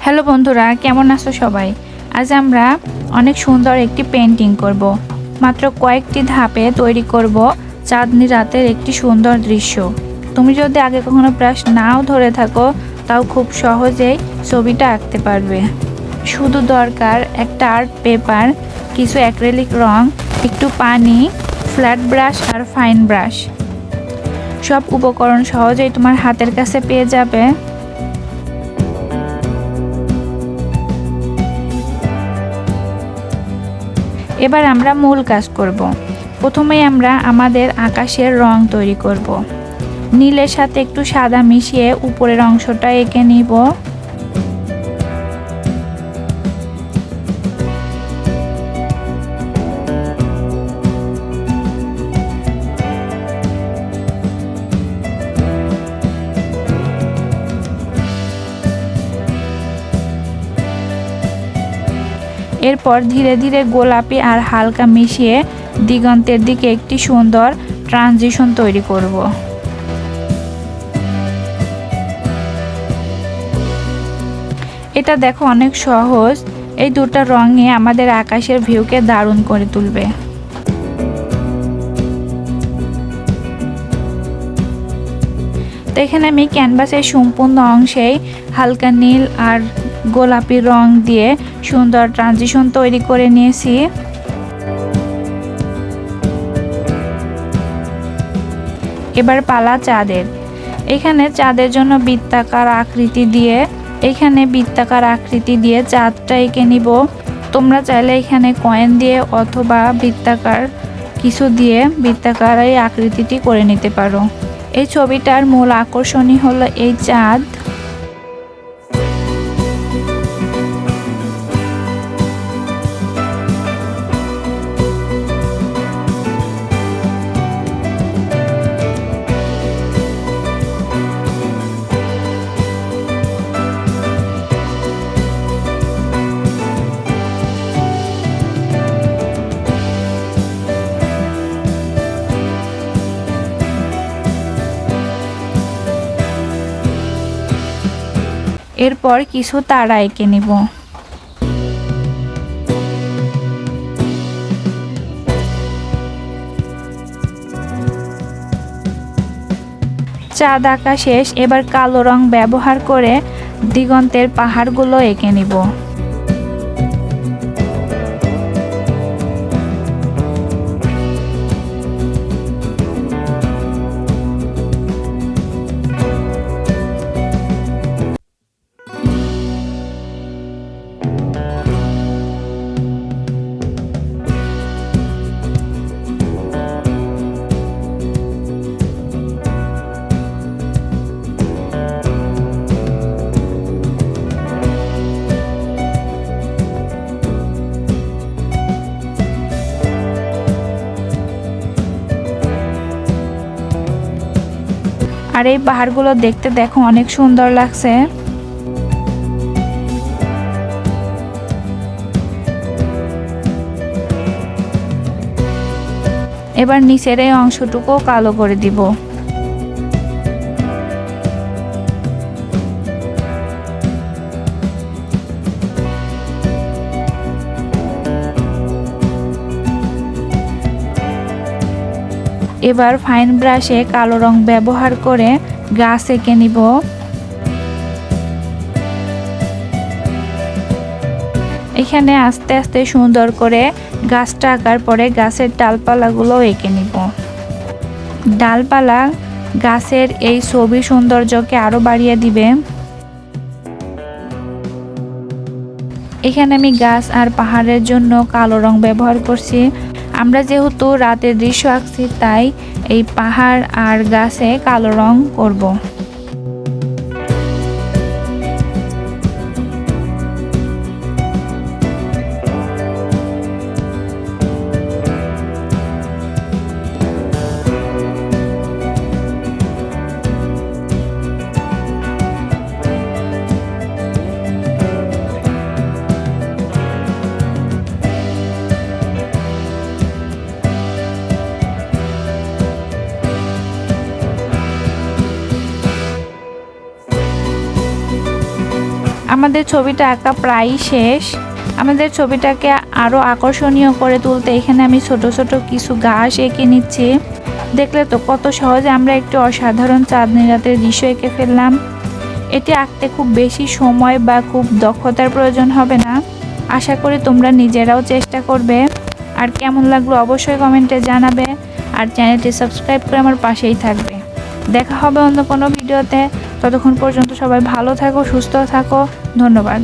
Hello বন্ধুরা, কেমন আছো সবাই? আজ আমরা অনেক সুন্দর একটি পেন্টিং করব। মাত্র কয়েকটি ধাপে তৈরি করব চাঁদনি রাতের একটি সুন্দর দৃশ্য। তুমি যদি আগে কখনো ব্রাশ নাও ধরে থাকো, তাও খুব সহজেই ছবিটা আঁকতে পারবে। শুধু দরকার একটা আর্ট পেপার, কিছু অ্যাক্রিলিক রং, একটু পানি, ফ্ল্যাট ব্রাশ আর ফাইন ব্রাশ। সব উপকরণ সহজেই তোমার হাতের কাছে পেয়ে যাবে। এবার আমরা মূল কাজ করব। প্রথমেই আমরা আমাদের আকাশের রং তৈরি করব। নীলের সাথে একটু সাদা মিশিয়ে উপরের অংশটা এঁকে নিব। এরপর ধীরে ধীরে গোলাপি আর হালকা মিশিয়ে দিগন্তের দিকে একটি সুন্দর ট্রানজিশন তৈরি করব। এটা দেখো অনেক সহজ। এই দুটো রঙে আমাদের আকাশের ভিউকে দারুণ করে তুলবে। তো এখানে আমি ক্যানভাসের সম্পূর্ণ অংশেই হালকা নীল আর গোলাপি রং দিয়ে সুন্দর ট্রানজিশন তৈরি করে নিয়েছি। এবার পালা চাঁদের। এখানে চাঁদের জন্য বৃত্তাকার আকৃতি দিয়ে চাঁদটা এঁকে নিব। তোমরা চাইলে এখানে কয়েন দিয়ে অথবা বৃত্তাকার কিছু দিয়ে বৃত্তাকার এই আকৃতিটি করে নিতে পারো। এই ছবিটার মূল আকর্ষণই হলো এই চাঁদ। এরপর কিছু তারা এঁকে নিব। চাঁদ আঁকা শেষ। এবার কালো রং ব্যবহার করে দিগন্তের পাহাড়গুলো এঁকে নিব। আর এই পাহাড়গুলো দেখতে দেখো অনেক সুন্দর লাগছে। এবার নিচের এই অংশটুকু কালো করে দিব। এবার ফাইন ব্রাশে কালো রং ব্যবহার করে গাছ এঁকে নিব। এখানে আস্তে আস্তে সুন্দর করে গাছটা আঁকার পরে গাছের ডালপালাগুলো এঁকে নিব। ডালপালা গাছের এই ছবি সৌন্দর্যকে আরো বাড়িয়ে দিবে। এখানে আমি গাছ আর পাহাড়ের জন্য কালো রং ব্যবহার করছি। আমরা যেহেতু রাতের দৃশ্য আঁকছি, তাই এই পাহাড় আর গাছে কালো রং করব। আমাদের ছবিটা আঁকা প্রায় শেষ। আমাদের ছবিটাকে আরও আকর্ষণীয় করে তুলতে এখানে আমি ছোট ছোট কিছু ঘাস এঁকে নিচ্ছি। দেখলে তো কত সহজে আমরা একটি অসাধারণ চাঁদনি রাতের দৃশ্য এঁকে ফেললাম। এটি আঁকতে খুব বেশি সময় বা খুব দক্ষতার প্রয়োজন হবে না। আশা করি তোমরা নিজেরাও চেষ্টা করবে। আর কেমন লাগলো অবশ্যই কমেন্টে জানাবে। আর চ্যানেলটি সাবস্ক্রাইব করে আমার পাশেই থাকবে। দেখা হবে অন্য কোনো ভিডিওতে। ততক্ষণ পর্যন্ত সবাই ভালো থাকো, সুস্থ থাকো। ধন্যবাদ।